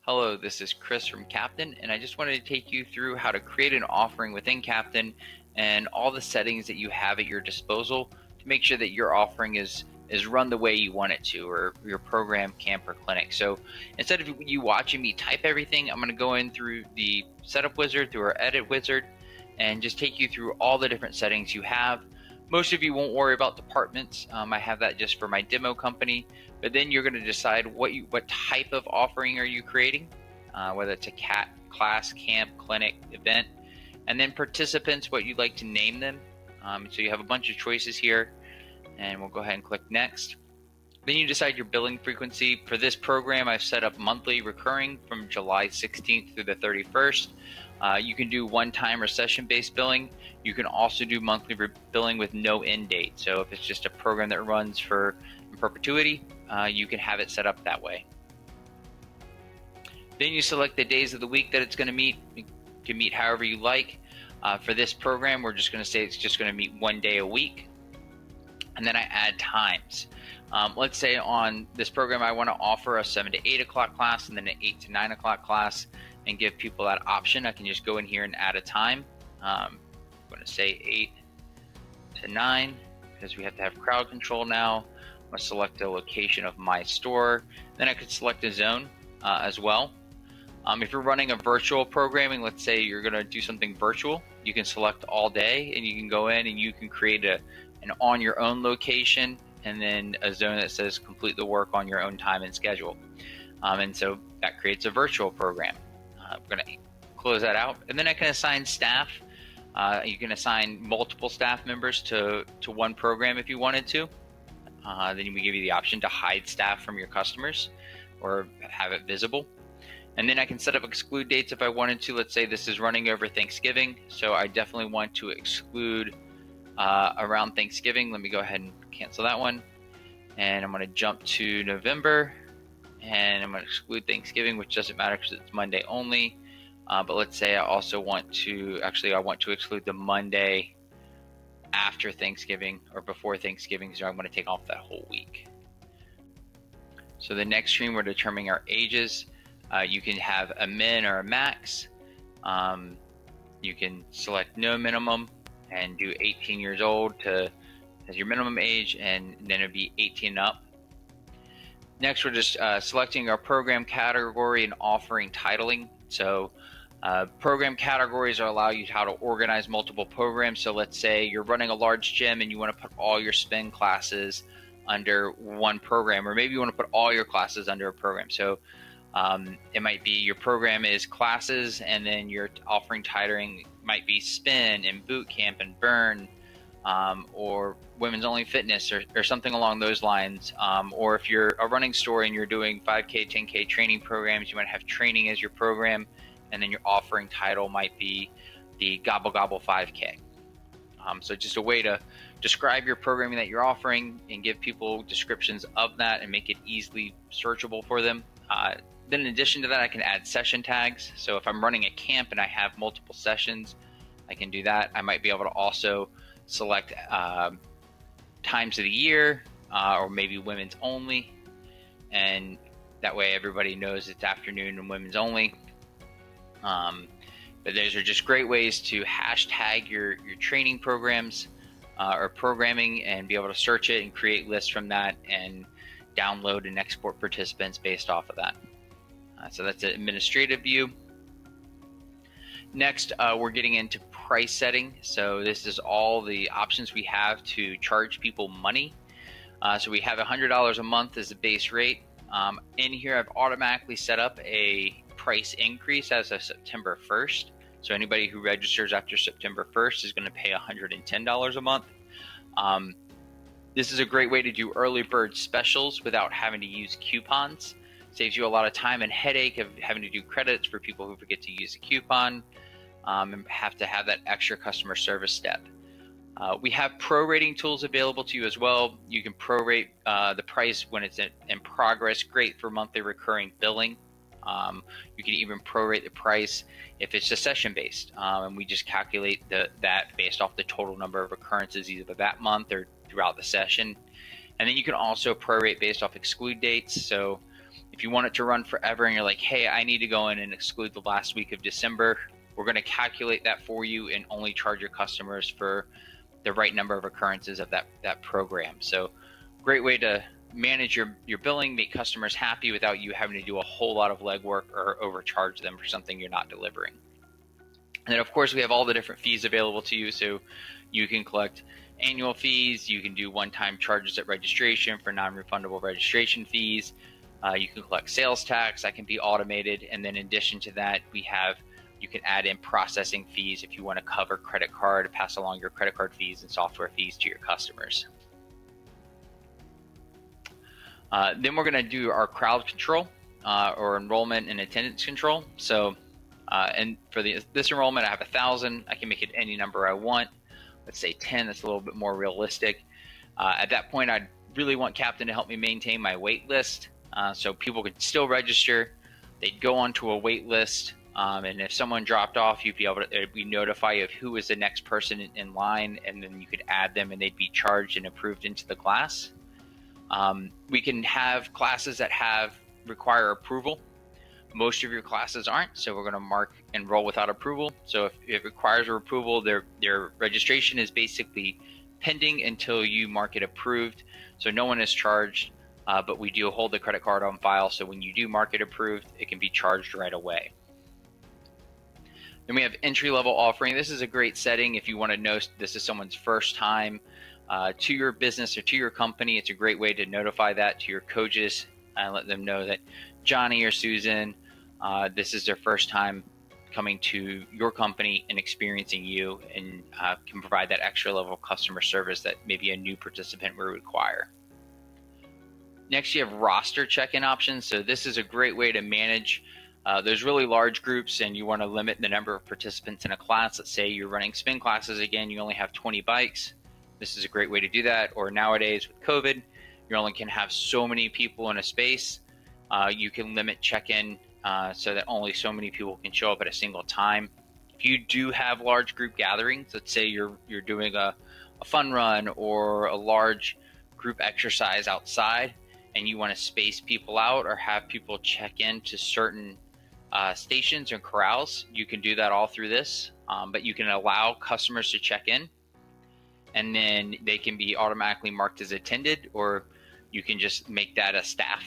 Hello, this is Chris from Captain, and I just wanted to take you through how to create an offering within Captain and all the settings that you have at your disposal to make sure that your offering is run the way you want it to, or your program, camp, or clinic. So instead of you watching me type everything, I'm going to go in through the setup wizard, through our edit wizard, and just take you through all the different settings you have. Most of you won't worry about departments. I have that just for my demo company, but then you're going to decide what type of offering are you creating, whether it's a class, camp, clinic, event, and then participants, what you'd like to name them. So you have a bunch of choices here, and we'll go ahead and click next. Then you decide your billing frequency. For this program, I've set up monthly recurring from July 16th through the 31st. You can do one-time or session-based billing. You can also do monthly billing with no end date. So if it's just a program that runs for in perpetuity, you can have it set up that way. Then you select the days of the week that it's going to meet. You can meet however you like. For this program, we're just going to say it's just going to meet one day a week. And then I add times. Let's say on this program, I want to offer a 7 to 8 o'clock class and then an 8 to 9 o'clock class and give people that option. I can just go in here and add a time. I'm going to say 8 to 9 because we have to have crowd control now. I'm going to select the location of my store. Then I could select a zone as well. If you're running a virtual programming, let's say you're going to do something virtual, you can select all day and you can go in and you can create an on your own location and then a zone that says complete the work on your own time and schedule. And so that creates a virtual program. We're going to close that out, and then I can assign staff. You can assign multiple staff members to one program if you wanted to. Then we give you the option to hide staff from your customers or have it visible. And then I can set up exclude dates if I wanted to. Let's say this is running over Thanksgiving, so I definitely want to exclude around Thanksgiving. Let me go ahead and cancel that one. And I'm going to jump to November, and I'm going to exclude Thanksgiving, which doesn't matter because it's Monday only. But let's say I also want to, I want to exclude the Monday after Thanksgiving or before Thanksgiving, so I'm going to take off that whole week. So the next screen, we're determining our ages. You can have a min or a max. You can select no minimum and do 18 years old as your minimum age, and then it'd be 18 and up. Next, we're just selecting our program category and offering titling. So program categories allow you how to organize multiple programs. So let's say you're running a large gym and you want to put all your spin classes under one program, or maybe you want to put all your classes under a program. So it might be your program is classes, and then your offering titling might be spin and boot camp and burn, or women's only fitness, or something along those lines. Or if you're a running store and you're doing 5K, 10K training programs, you might have training as your program, and then your offering title might be the Gobble Gobble 5K. So just a way to describe your programming that you're offering and give people descriptions of that and make it easily searchable for them. Then in addition to that, I can add session tags. So if I'm running a camp and I have multiple sessions, I can do that. I might be able to also select times of the year, or maybe women's only, and that way everybody knows it's afternoon and women's only. But those are just great ways to hashtag your training programs or programming and be able to search it and create lists from that and download and export participants based off of that. So that's an administrative view. Next, we're getting into price setting. So this is all the options we have to charge people money. So we have $100 a month as the base rate. In here, I've automatically set up a price increase as of September 1st. So anybody who registers after September 1st is going to pay $110 a month. This is a great way to do early bird specials without having to use coupons. Saves you a lot of time and headache of having to do credits for people who forget to use a coupon and have to have that extra customer service step. We have prorating tools available to you as well. You can prorate the price when it's in progress. Great for monthly recurring billing. You can even prorate the price if it's just session based, and we just calculate that based off the total number of occurrences either that month or throughout the session. And then you can also prorate based off exclude dates. So If you want it to run forever and you're like, hey, I need to go in and exclude the last week of December, we're going to calculate that for you and only charge your customers for the right number of occurrences of that program. So great way to manage your billing, make customers happy without you having to do a whole lot of legwork or overcharge them for something you're not delivering. And then of course we have all the different fees available to you. So you can collect annual fees, you can do one-time charges at registration for non-refundable registration fees, you can collect sales tax, that can be automated. And then in addition to that, you can add in processing fees if you want to cover credit card, pass along your credit card fees and software fees to your customers. Then we're going to do our crowd control or enrollment and attendance control. So and for this enrollment, I have 1,000. I can make it any number I want. Let's say 10. That's a little bit more realistic. At that point, I'd really want Captain to help me maintain my wait list, so people could still register. They'd go onto a wait list, and if someone dropped off, you'd be able to notify you of who was the next person in line, and then you could add them, and they'd be charged and approved into the class. We can have classes that require approval. Most of your classes aren't, so we're going to mark enroll without approval. So if it requires approval, their registration is basically pending until you mark it approved. So no one is charged, but we do hold the credit card on file. So when you do mark it approved, it can be charged right away. Then we have entry-level offering. This is a great setting if you want to know this is someone's first time to your business or to your company. It's a great way to notify that to your coaches and let them know that Johnny or Susan, this is their first time coming to your company and experiencing you, and can provide that extra level of customer service that maybe a new participant would require. Next, you have roster check-in options. So this is a great way to manage those really large groups and you want to limit the number of participants in a class. Let's say you're running spin classes again, you only have 20 bikes. This is a great way to do that. Or nowadays with COVID, you only can have so many people in a space. You can limit check-in so that only so many people can show up at a single time. If you do have large group gatherings, let's say you're doing a fun run or a large group exercise outside and you want to space people out or have people check in to certain stations and corrals, you can do that all through this. But you can allow customers to check in and then they can be automatically marked as attended, or you can just make that a staff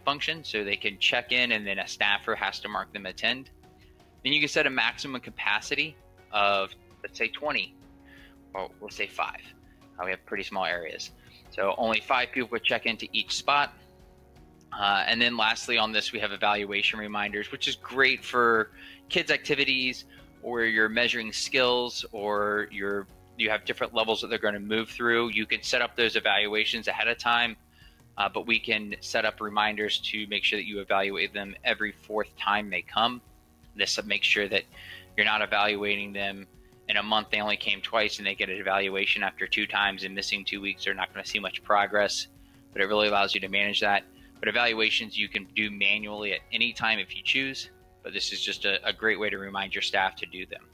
function, so they can check in and then a staffer has to mark them attend. Then you can set a maximum capacity of, let's say 20, or we'll say 5. We have pretty small areas. So only 5 people would check into each spot. And then lastly on this, we have evaluation reminders, which is great for kids activities, or you're measuring skills, or you have different levels that they're going to move through. You can set up those evaluations ahead of time, but we can set up reminders to make sure that you evaluate them every 4th time they come. This makes sure that you're not evaluating them in a month. They only came twice and they get an evaluation after 2 times and missing 2 weeks. They're not going to see much progress, but it really allows you to manage that. But evaluations you can do manually at any time if you choose, but this is just a great way to remind your staff to do them.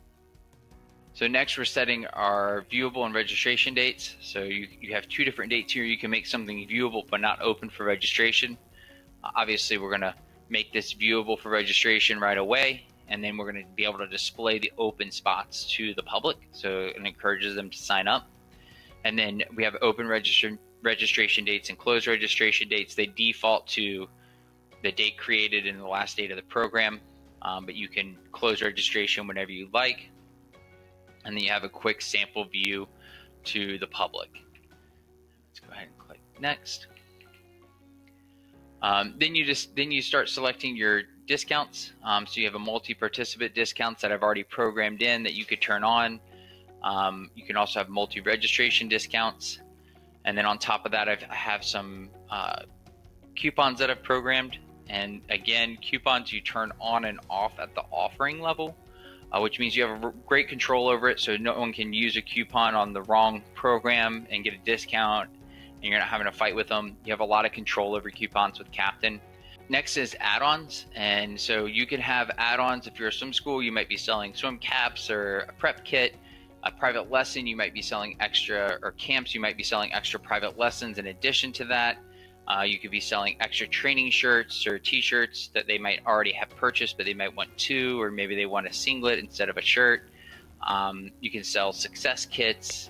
So next we're setting our viewable and registration dates. So you have 2 different dates here. You can make something viewable but not open for registration. Obviously we're going to make this viewable for registration right away, and then we're going to be able to display the open spots to the public, so it encourages them to sign up. And then we have open registration dates and closed registration dates. They default to the date created in the last date of the program, but you can close registration whenever you like. And then you have a quick sample view to the public. Let's go ahead and click next. Then you start selecting your discounts. So you have a multi-participant discounts that I've already programmed in that you could turn on. You can also have multi-registration discounts. And then on top of that, I have some coupons that I've programmed. And again, coupons you turn on and off at the offering level, which means you have great control over it, so no one can use a coupon on the wrong program and get a discount, and you're not having to fight with them. You have a lot of control over coupons with Captain. Next is add-ons, and so you can have add-ons. If you're a swim school, you might be selling swim caps or a prep kit. A private lesson, you might be selling extra, or camps, you might be selling extra private lessons in addition to that. You could be selling extra training shirts or t-shirts that they might already have purchased, but they might want two, or maybe they want a singlet instead of a shirt. You can sell success kits,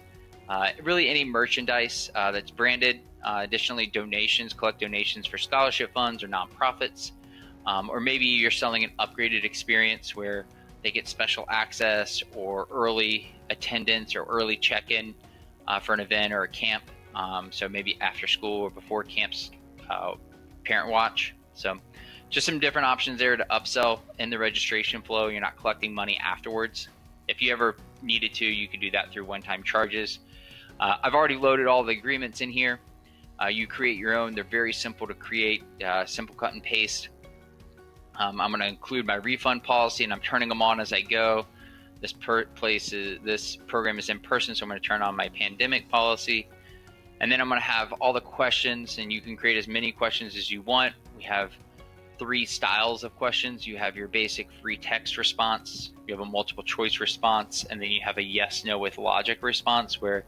really any merchandise that's branded. Additionally, donations, collect donations for scholarship funds or nonprofits. Or maybe you're selling an upgraded experience where they get special access or early attendance or early check-in for an event or a camp. So maybe after school or before camps, parent watch. So just some different options there to upsell in the registration flow. You're not collecting money afterwards. If you ever needed to, you could do that through one-time charges. I've already loaded all the agreements in here. You create your own. They're very simple to create, simple cut and paste. I'm going to include my refund policy, and I'm turning them on as I go. This program is in person, so I'm going to turn on my pandemic policy. And then I'm going to have all the questions, and you can create as many questions as you want. We have 3 styles of questions. You have your basic free text response, you have a multiple choice response, and then you have a yes, no with logic response where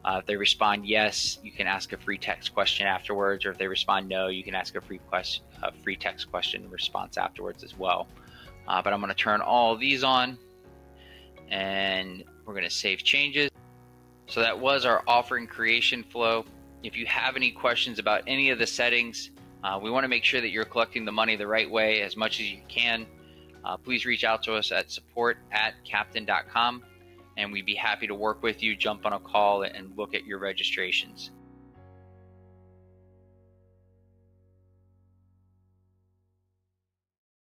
if they respond yes, you can ask a free text question afterwards, or if they respond no, you can ask a free text question response afterwards as well. But I'm going to turn all these on, and we're going to save changes. So that was our offering creation flow. If you have any questions about any of the settings, we want to make sure that you're collecting the money the right way as much as you can. Please reach out to us at support@captain.com, and we'd be happy to work with you, jump on a call, and look at your registrations.